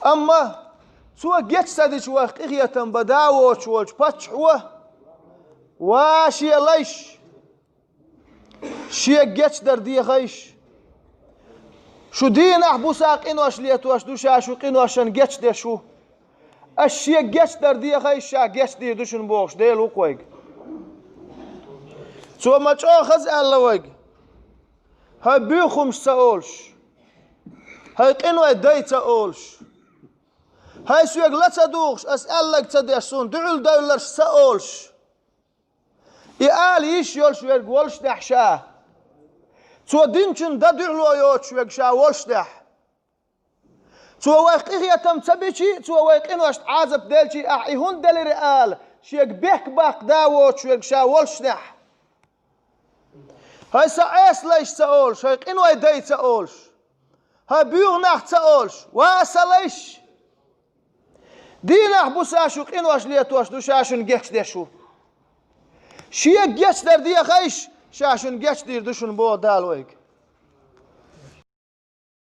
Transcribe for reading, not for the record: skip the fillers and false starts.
أما سوى جت سدش وقية بداوش وش هو واشي ليش شيء جت دردي خيش شو دين أحبوساق إنو أشليت واش دوشا شو إنو أشان جت دشو الشيء جت دردي خيش شا جت دي دوشن بوش ديل وقويق سوى ما تأخذ الله ويق هاي بيخم سأولش هاي قنوة داي سأولش هاي سويق لا تدوخش أسألك تدرسون دعول دولار سأولش إيال إيش يول سويق ولش دحشاه سوى دينشن دا دعلو يوت سويق شا ولش دح سوى واقعية تم تبيشي سوى واقعينو أشت عازب ديلشي أحيهون دالي رئال شيق بيك باق داوت سويق شا ولش دح هاي سعيس ليش سأولش هاي قنوة داي سأولش هاي بيوغ ناخ سأولش واسليش دينه بوساشو قنوش ليتوش دو شاشن جيش ديشو شيك جيش در دي خيش شاشن جيش دير دوشن بو دالويك